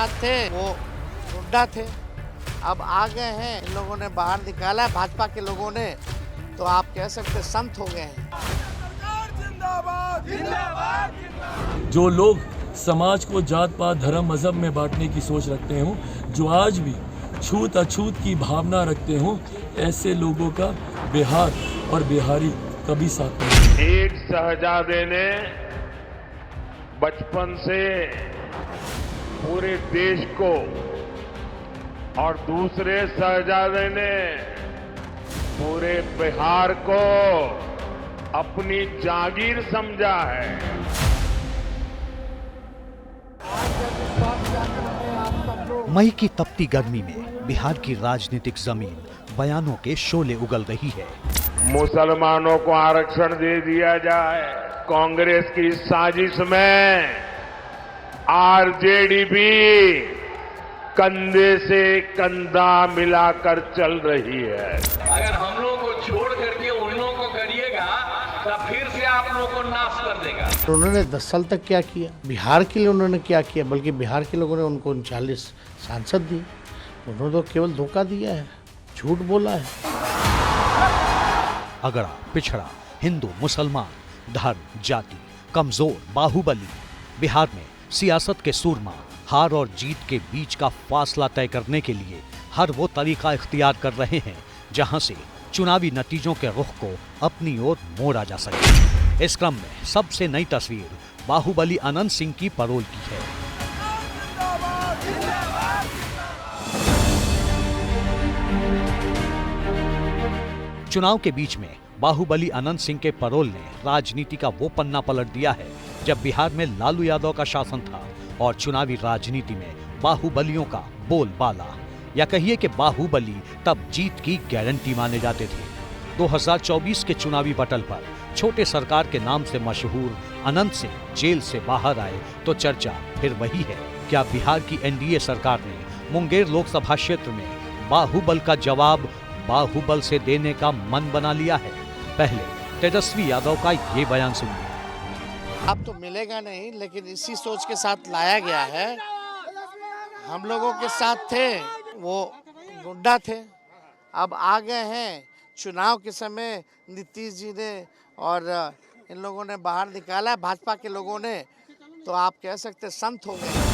साथ थे वो गुंडा थे, अब आ गए हैं, इन लोगों ने बाहर निकाला है भाजपा के लोगों ने, तो आप कह सकते संत हो गए हैं। जो लोग समाज को जात पात धर्म मजहब में बांटने की सोच रखते हो, जो आज भी छूत अछूत की भावना रखते हो, ऐसे लोगों का बिहार और बिहारी कभी साथ नहीं। एक शहजादे ने बचपन से पूरे देश को और दूसरे शहजादे ने पूरे बिहार को अपनी जागीर समझा है। मई की तपती गर्मी में बिहार की राजनीतिक जमीन बयानों के शोले उगल रही है। मुसलमानों को आरक्षण दे दिया जाए, कांग्रेस की साजिश में आरजेडी भी कंधे से कंधा मिलाकर चल रही है। अगर हम लोगों को छोड़ करके उन लोगों को करिएगा तो फिर से आप लोगों को नाश कर देगा। उन्होंने 10 साल तक क्या किया, बिहार के लिए उन्होंने क्या किया, बल्कि बिहार के लोगों ने उनको 39 सांसद दी, उन्होंने तो केवल धोखा दिया है, झूठ बोला है। अगड़ा पिछड़ा, हिंदू मुसलमान, धर्म जाति, कमजोर बाहुबली, बिहार में सियासत के सूरमा हार और जीत के बीच का फासला तय करने के लिए हर वो तरीका इख्तियार कर रहे हैं जहां से चुनावी नतीजों के रुख को अपनी ओर मोड़ा जा सके। इस क्रम में सबसे नई तस्वीर बाहुबली अनंत सिंह की पैरोल की है। चुनाव के बीच में बाहुबली अनंत सिंह के पैरोल ने राजनीति का वो पन्ना पलट दिया है जब बिहार में लालू यादव का शासन था और चुनावी राजनीति में बाहुबलियों का बोलबाला, या कहिए कि बाहुबली तब जीत की गारंटी माने जाते थे। 2024 के चुनावी पटल पर छोटे सरकार के नाम से मशहूर अनंत सिंह जेल से बाहर आए तो चर्चा फिर वही है। क्या बिहार की एनडीए सरकार ने मुंगेर लोकसभा क्षेत्र में बाहुबल का जवाब बाहुबल से देने का मन बना लिया है? पहले तेजस्वी यादव का ये बयान सुनिए। अब तो मिलेगा नहीं, लेकिन इसी सोच के साथ लाया गया है। हम लोगों के साथ थे वो गुंडा थे, अब आ गए हैं, चुनाव के समय नीतीश जी ने और इन लोगों ने बाहर निकाला है भाजपा के लोगों ने, तो आप कह सकते संत हो गए।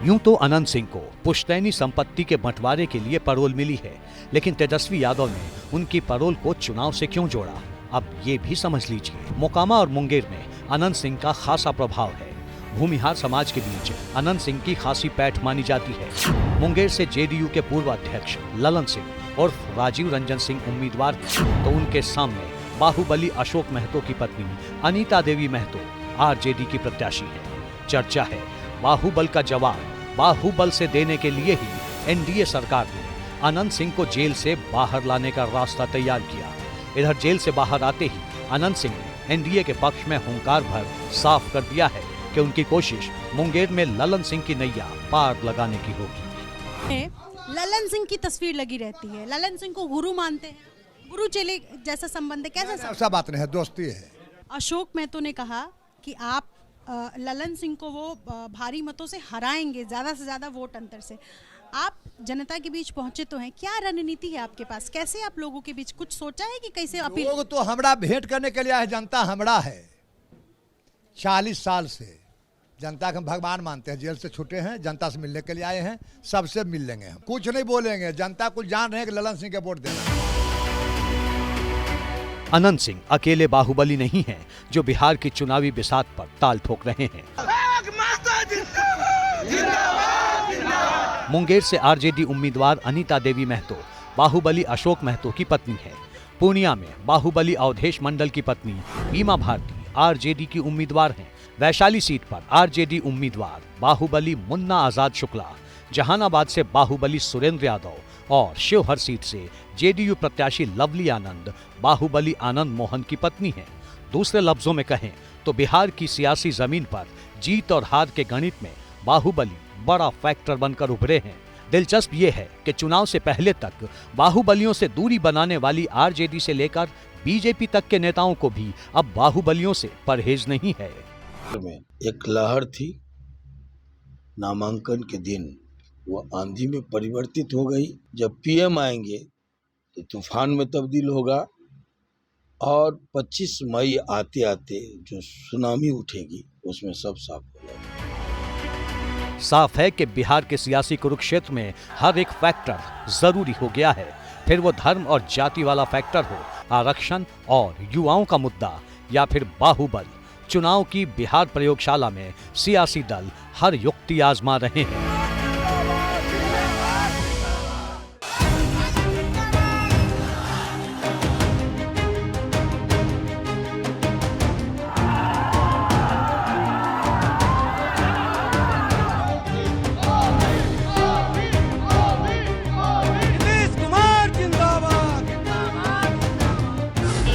यूं तो अनंत सिंह को पुश्तैनी संपत्ति के बंटवारे के लिए पैरोल मिली है, लेकिन तेजस्वी यादव ने उनकी पैरोल को चुनाव से क्यों जोड़ा? अब ये भी समझ लीजिए। मोकामा और मुंगेर में अनंत सिंह का खासा प्रभाव है। भूमिहार समाज के बीच अनंत सिंह की खासी पैठ मानी जाती है। मुंगेर से जेडीयू के पूर्व अध्यक्ष ललन सिंह और राजीव रंजन सिंह उम्मीदवार थे, तो उनके सामने बाहुबली अशोक महतो की पत्नी अनीता देवी महतो आरजेडी की प्रत्याशी है। चर्चा है बाहुबल का जवाब बाहुबल से देने के लिए ही एनडीए सरकार ने अनंत सिंह को जेल से बाहर लाने का रास्ता तैयार किया। इधर जेल से बाहर आते ही अनंत सिंह ने एनडीए के पक्ष में हुंकार भर साफ कर दिया है कि उनकी कोशिश मुंगेर में ललन सिंह की नैया पार लगाने की होगी। ललन सिंह की तस्वीर लगी रहती है, ललन सिंह को गुरु मानते हैं, गुरु चेले जैसा संबंध है, कैसा? ऐसा बात नहीं है, दोस्ती है। अशोक महतो ने कहा कि आप ललन सिंह को वो भारी मतों से हराएंगे, ज्यादा से ज्यादा वोट अंतर से। आप जनता के बीच पहुंचे तो हैं, क्या रणनीति है आपके पास? कैसे आप लोगों के बीच कुछ सोचा है कि कैसे अपील? लोग तो हमरा भेंट करने के लिए आए, जनता हमरा है। 40 साल से जनता को हम भगवान मानते हैं, जेल से छूटे हैं, जनता से मिलने के लिए आए हैं, सबसे मिल लेंगे हम, कुछ नहीं बोलेंगे। जनता कुछ जान रहे हैं कि ललन सिंह के वोट देना। अनंत सिंह अकेले बाहुबली नहीं हैं जो बिहार की चुनावी बिसात पर ताल ठोक रहे हैं। मुंगेर से आरजेडी उम्मीदवार अनीता देवी महतो बाहुबली अशोक महतो की पत्नी है। पूर्णिया में बाहुबली अवधेश मंडल की पत्नी बीमा भारती आरजेडी की उम्मीदवार हैं। वैशाली सीट पर आरजेडी उम्मीदवार बाहुबली मुन्ना आजाद शुक्ला, जहानाबाद से बाहुबली सुरेंद्र यादव और शिवहर सीट से जेडीयू प्रत्याशी लवली आनंद बाहुबली आनंद मोहन की पत्नी हैं। दूसरे लफ्जों में कहें तो बिहार की सियासी जमीन पर जीत और हार के गणित में बाहुबली बड़ा फैक्टर बनकर उभरे हैं। दिलचस्प ये है कि चुनाव से पहले तक बाहुबलियों से दूरी बनाने वाली आरजेडी से लेकर बीजेपी तक के नेताओं को भी अब बाहुबलियों से परहेज नहीं है। में एक लहर थी नामांकन के दिन, वो आंधी में परिवर्तित हो गई। जब पीएम आएंगे तो तूफान में तब्दील होगा और 25 मई आते आते जो सुनामी उठेगी उसमें सब साफ हो जाएगा। साफ है कि बिहार के सियासी कुरुक्षेत्र में हर एक फैक्टर जरूरी हो गया है, फिर वो धर्म और जाति वाला फैक्टर हो, आरक्षण और युवाओं का मुद्दा या फिर बाहुबल। चुनाव की बिहार प्रयोगशाला में सियासी दल हर युक्ति आजमा रहे हैं।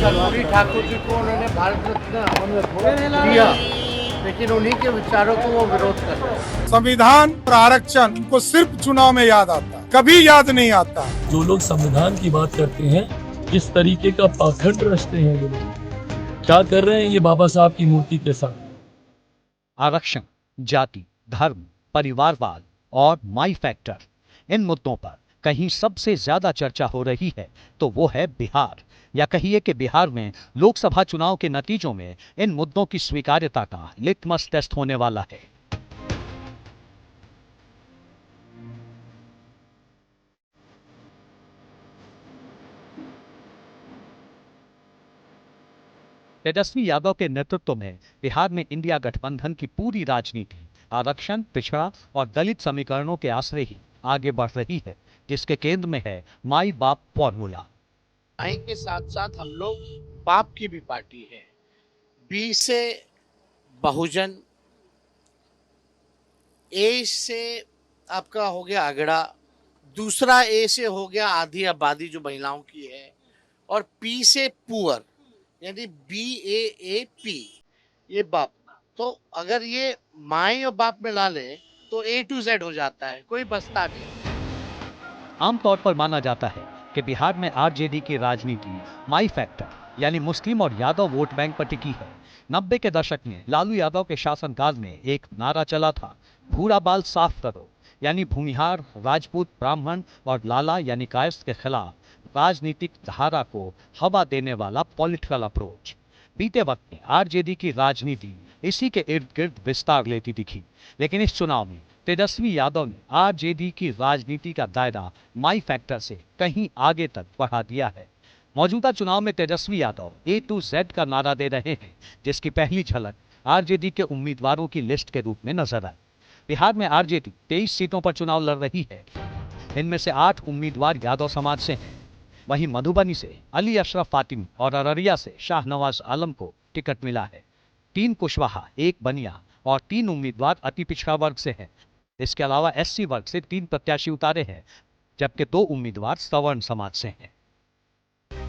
कर्पूरी ठाकुर जी को उन्होंने भारत रत्न दिया, लेकिन उन्हीं के विचारों को वो विरोध कर रहे हैं। संविधान और आरक्षण उनको सिर्फ चुनाव में याद आता, कभी याद नहीं आता। जो लोग संविधान की बात करते हैं, इस तरीके का पाखंड रचते हैं, ये लोग क्या कर रहे हैं ये बाबा साहब की मूर्ति के साथ। आरक्षण, जाति, धर्म, परिवारवाद और माई फैक्टर, इन मुद्दों पर कहीं सबसे ज्यादा चर्चा हो रही है तो वो है बिहार, या कहिए कि बिहार में लोकसभा चुनाव के नतीजों में इन मुद्दों की स्वीकार्यता का लिटमस टेस्ट होने वाला है। तेजस्वी यादव के नेतृत्व में बिहार में इंडिया गठबंधन की पूरी राजनीति आरक्षण, पिछड़ा और दलित समीकरणों के आश्रय ही आगे बढ़ रही है, जिसके केंद्र में है माई बाप फॉर्मूला। माई के साथ साथ हम लोग बाप की भी पार्टी है। बी से बहुजन, ए से आपका हो गया अगड़ा, दूसरा ए से हो गया आधी आबादी जो महिलाओं की है, और पी से पुअर, यानी BAAP, ये बाप। तो अगर ये माई और बाप मिला ले तो A to Z हो जाता है, कोई बचता नहीं। आमतौर पर माना जाता है कि बिहार में आरजेडी की राजनीति माई फैक्टर यानी मुस्लिम और यादव वोट बैंक पर टिकी है। 90 के दशक में लालू यादव के शासनकाल में एक नारा चला था, भूरा बाल साफ करो, यानी भूमिहार, राजपूत, ब्राह्मण और लाला यानी कायस्थ के खिलाफ राजनीतिक धारा को हवा देने वाला पॉलिटिकल अप्रोच। बीते वक्त में आरजेडी की राजनीति इसी के इर्द गिर्द विस्तार लेती दिखी, लेकिन इस चुनाव में तेजस्वी यादव ने आरजेडी की राजनीति का दायरा माई फैक्टर से कहीं आगे तक बढ़ा दिया है। मौजूदा चुनाव में Tejashwi Yadav A to Z का नारा दे रहे हैं, जिसकी पहली झलक आरजेडी के उम्मीदवारों की लिस्ट के रूप में नजर आई। बिहार में आरजेडी 23 सीटों पर चुनाव लड़ रही है। इनमें से 8 उम्मीदवार यादव समाज से हैं। वहीं मधुबनी से अली अशरफ फातिमी और अररिया से शाहनवाज आलम को टिकट मिला है। 3 कुशवाहा, 1 बनिया और 3 उम्मीदवार अति पिछड़ा वर्ग से हैं। इसके अलावा SC वर्ग से 3 प्रत्याशी उतारे हैं, जबकि 2 उम्मीदवार सवर्ण समाज से हैं।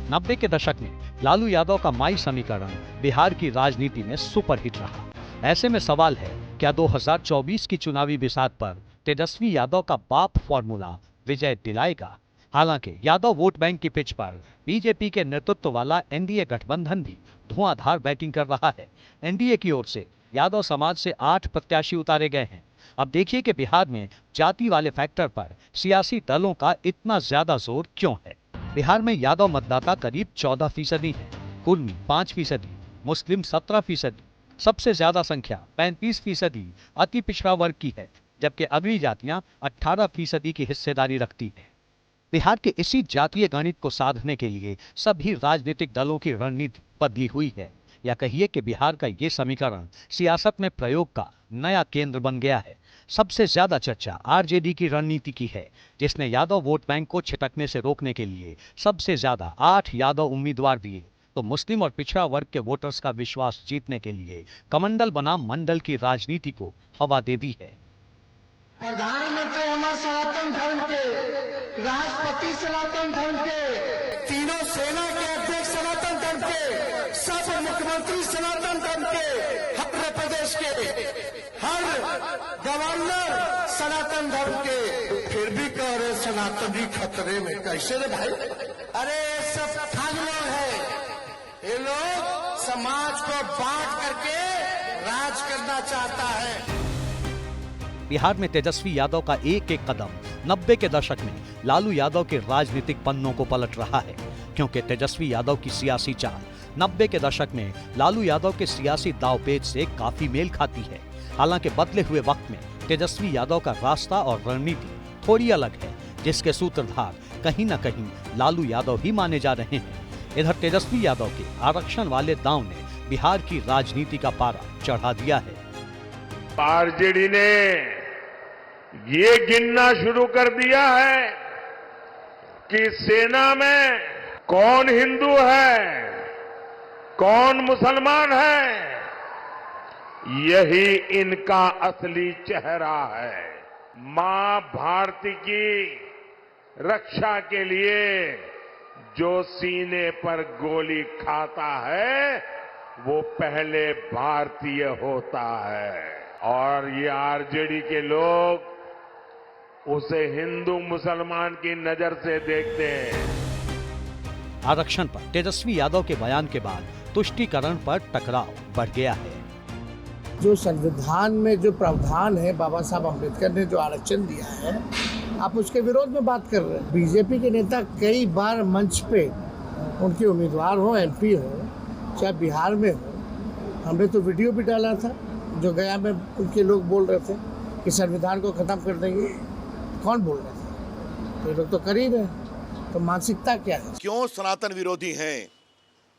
90 के दशक में लालू यादव का माई समीकरण बिहार की राजनीति में सुपरहिट रहा। ऐसे में सवाल है, क्या 2024 की चुनावी बिसात पर तेजस्वी यादव का बाप फॉर्मूला विजय दिलाएगा? हालांकि यादव वोट बैंक की पिच पर बीजेपी के नेतृत्व वाला एनडीए गठबंधन भी धुआंधार बैटिंग कर रहा है। एनडीए की ओर से यादव समाज से 8 प्रत्याशी उतारे गए हैं। अब देखिए कि बिहार में जाति वाले फैक्टर पर सियासी दलों का इतना ज्यादा जोर क्यों है। बिहार में यादव मतदाता करीब 14% है, कुर्मी 5%, मुस्लिम 17%, सबसे ज्यादा संख्या 35% अति पिछड़ा वर्ग की है, जबकि अगली जातियां 18% की हिस्सेदारी रखती है। बिहार के इसी जातीय गणित को साधने के लिए सभी राजनीतिक दलों की रणनीति बदली हुई है, या कहिए कि बिहार का ये समीकरण सियासत में प्रयोग का नया केंद्र बन गया है। सबसे ज्यादा चर्चा आरजेडी की रणनीति की है, जिसने यादव वोट बैंक को छिटकने से रोकने के लिए सबसे ज्यादा 8 यादव उम्मीदवार दिए, तो मुस्लिम और पिछड़ा वर्ग के वोटर्स का विश्वास जीतने के लिए कमंडल बनाम मंडल की राजनीति को हवा दे दी है। प्रधानमंत्री हमारे सनातन धर्म के, राष्ट्रपति सनातन धर्म के, तीनों सेना के अध्यक्ष सनातन धर्म के, सब मुख्यमंत्री सनातन धर्म के, हर प्रदेश के हर गवर्नर सनातन धर्म के, फिर भी कह रहे सनातनी खतरे में। कैसे रे भाई? अरे सब ठग लोग है ये लोग, समाज को बांट करके राज करना चाहता है। बिहार में तेजस्वी यादव का एक एक कदम 90 के दशक में लालू यादव के राजनीतिक पन्नों को पलट रहा है, क्योंकि तेजस्वी यादव की सियासी चाल 90 के दशक में लालू यादव के सियासी दांवपेच से काफी मेल खाती है। हालांकि बदले हुए वक्त में तेजस्वी यादव का रास्ता और रणनीति थोड़ी अलग है, जिसके सूत्रधार कहीं न कहीं लालू यादव ही माने जा रहे हैं। इधर तेजस्वी यादव के आरक्षण वाले दांव ने बिहार की राजनीति का पारा चढ़ा दिया है। आरजेडी ने ये गिनना शुरू कर दिया है कि सेना में कौन हिंदू है, कौन मुसलमान है। यही इनका असली चेहरा है। मां भारती की रक्षा के लिए जो सीने पर गोली खाता है वो पहले भारतीय होता है, और ये आरजेडी के लोग उसे हिंदू मुसलमान की नजर से देखते हैं। आरक्षण पर तेजस्वी यादव के बयान के बाद तुष्टीकरण पर टकराव बढ़ गया है। जो संविधान में जो प्रावधान है, बाबा साहब अम्बेडकर ने जो आरक्षण दिया है, आप उसके विरोध में बात कर रहे हैं। बीजेपी के नेता कई बार मंच पे उनके उम्मीदवार हो, एमपी हो, चाहे बिहार में हो, हमने तो वीडियो भी डाला था जो गया में उनके लोग बोल रहे थे कि संविधान को खत्म कर देंगे। कौन बोल रहे थे? ये लोग तो कर ही रहे। तो मानसिकता क्या है? क्यों सनातन विरोधी हैं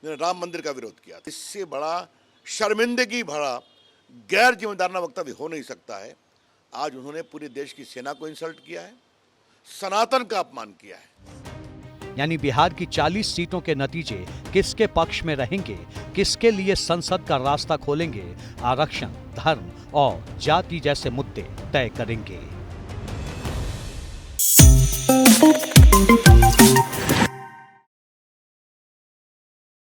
जिन्होंने राम मंदिर का विरोध किया? इससे बड़ा शर्मिंदगी भरा गैर जिम्मेदाराना वक्तव्य हो नहीं सकता है। आज उन्होंने पूरे देश की सेना को इंसल्ट किया है, सनातन का अपमान किया है। यानी बिहार की 40 सीटों के नतीजे किसके पक्ष में रहेंगे, किसके लिए संसद का रास्ता खोलेंगे, आरक्षण, धर्म और जाति जैसे मुद्दे तय करेंगे।